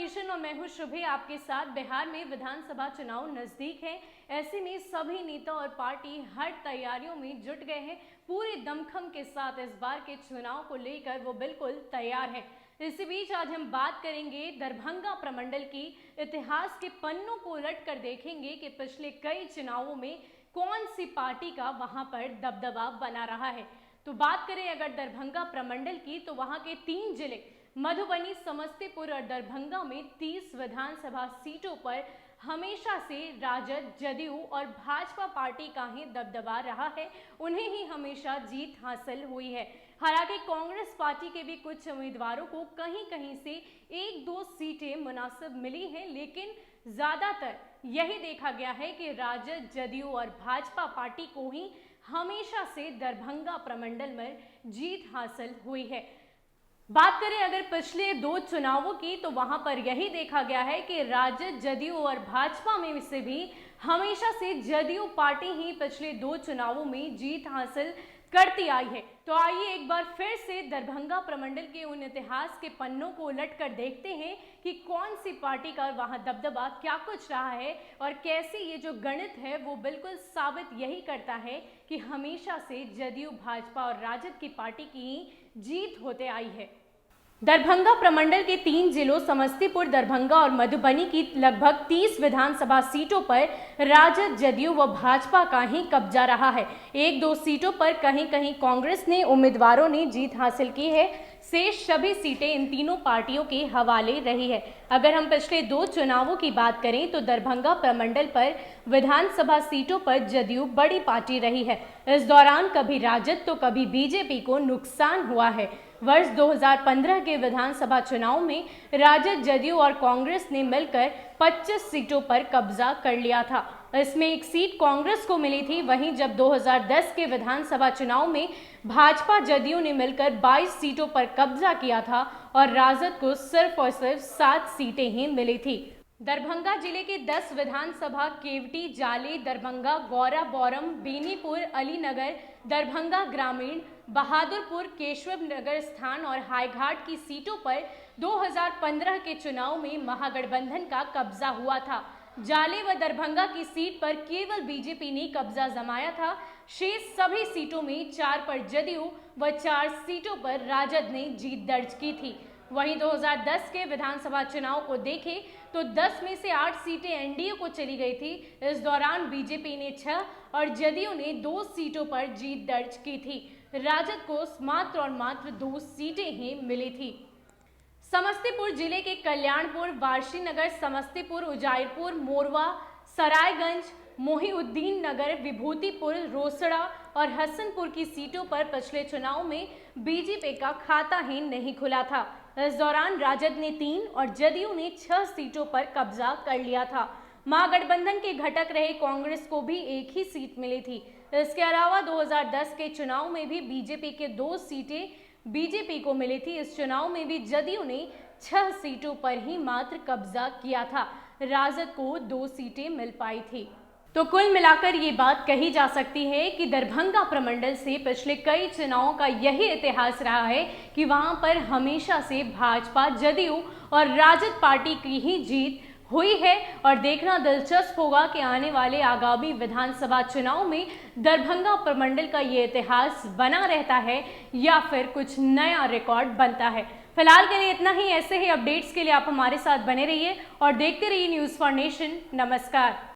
Nation और मैं हूं शुभी आपके साथ। बिहार में विधानसभा चुनाव नजदीक है, ऐसे में सभी नेता और पार्टी हर तैयारियों में जुट गए हैं। पूरे दमखम के साथ इस बार के चुनाव को लेकर वो बिल्कुल तैयार है। इसी बीच आज हम बात करेंगे दरभंगा प्रमंडल की। इतिहास के पन्नों को उलट कर देखेंगे कि पिछले कई चुनावों में कौन सी पार्टी का वहां पर दबदबा बना रहा है। तो बात करें अगर दरभंगा प्रमंडल की, तो वहां के 3 जिले मधुबनी, समस्तीपुर और दरभंगा में 30 विधानसभा सीटों पर हमेशा से राजद, जदयू और भाजपा पार्टी का ही दबदबा रहा है। उन्हें ही हमेशा जीत हासिल हुई है। हालांकि कांग्रेस पार्टी के भी कुछ उम्मीदवारों को कहीं कहीं से 1-2 सीटें मुनासिब मिली हैं, लेकिन ज्यादातर यही देखा गया है कि राजद, जदयू और भाजपा पार्टी को ही हमेशा से दरभंगा प्रमंडल में जीत हासिल हुई है। बात करें अगर पिछले 2 चुनावों की, तो वहां पर यही देखा गया है कि राजद, जदयू और भाजपा में से भी हमेशा से जदयू पार्टी ही पिछले 2 चुनावों में जीत हासिल करती आई है। तो आइए एक बार फिर से दरभंगा प्रमंडल के उन इतिहास के पन्नों को उलट कर देखते हैं कि कौन सी पार्टी का वहां दबदबा क्या कुछ रहा है और कैसे ये जो गणित है वो बिल्कुल साबित यही करता है कि हमेशा से जदयू, भाजपा और राजद की पार्टी की ही जीत होते आई है। दरभंगा प्रमंडल के 3 जिलों समस्तीपुर, दरभंगा और मधुबनी की लगभग 30 विधानसभा सीटों पर राजद, जदयू व भाजपा का ही कब्जा रहा है। 1-2 सीटों पर कहीं कहीं कांग्रेस ने उम्मीदवारों ने जीत हासिल की है। शेष सभी सीटें इन तीनों पार्टियों के हवाले रही है। अगर हम पिछले 2 चुनावों की बात करें तो दरभंगा प्रमंडल पर विधानसभा सीटों पर जदयू बड़ी पार्टी रही है। इस दौरान कभी राजद तो कभी बीजेपी को नुकसान हुआ है। वर्ष 2015 के विधानसभा चुनाव में राजद, जदयू और कांग्रेस ने मिलकर 25 सीटों पर कब्जा कर लिया था। इसमें 1 सीट कांग्रेस को मिली थी। वहीं जब 2010 के विधानसभा चुनाव में भाजपा, जदयू ने मिलकर 22 सीटों पर कब्जा किया था और राजद को सिर्फ और सिर्फ 7 सीटें ही मिली थी। दरभंगा जिले के 10 विधानसभा केवटी, जाले, दरभंगा, गौरा, बौरम, बेनीपुर, अलीनगर, दरभंगा ग्रामीण, बहादुरपुर, केशव नगर स्थान और हाईघाट की सीटों पर 2015 के चुनाव में महागठबंधन का कब्जा हुआ था। जाले व दरभंगा की सीट पर केवल बीजेपी ने कब्जा जमाया था। शेष सभी सीटों में 4 पर जदयू व 4 सीटों पर राजद ने जीत दर्ज की थी। वहीं 2010 के विधानसभा चुनाव को देखें तो 10 में से 8 सीटें एनडीए को चली गई थी। इस दौरान बीजेपी ने 6 और जदयू ने 2 सीटों पर जीत दर्ज की थी। राजद को मात्र और मात्र 2 सीटें ही मिली थी। समस्तीपुर जिले के कल्याणपुर, वारशीनगर, समस्तीपुर, उजाइरपुर, मोरवा, सरायगंज, मोहिउद्दीन नगर, विभूतिपुर, रोसड़ा और हसनपुर की सीटों पर पिछले चुनाव में बीजेपी का खाता ही नहीं खुला था। इस दौरान राजद ने 3 और जदयू ने 6 सीटों पर कब्जा कर लिया था। महागठबंधन के घटक रहे कांग्रेस को भी 1 ही सीट मिली थी। इसके अलावा 2010 के चुनाव में भी बीजेपी के 2 सीटें बीजेपी को मिली थी। इस चुनाव में भी जदयू ने 6 सीटों पर ही मात्र कब्जा किया था। राजद को 2 सीटें मिल पाई थी। तो कुल मिलाकर ये बात कही जा सकती है कि दरभंगा प्रमंडल से पिछले कई चुनावों का यही इतिहास रहा है कि वहां पर हमेशा से भाजपा, जदयू और राजद पार्टी की ही जीत हुई है। और देखना दिलचस्प होगा कि आने वाले आगामी विधानसभा चुनाव में दरभंगा प्रमंडल का ये इतिहास बना रहता है या फिर कुछ नया रिकॉर्ड बनता है। फिलहाल के लिए इतना ही। ऐसे ही अपडेट्स के लिए आप हमारे साथ बने रहिए और देखते रहिए न्यूज़ फॉर नेशन। नमस्कार।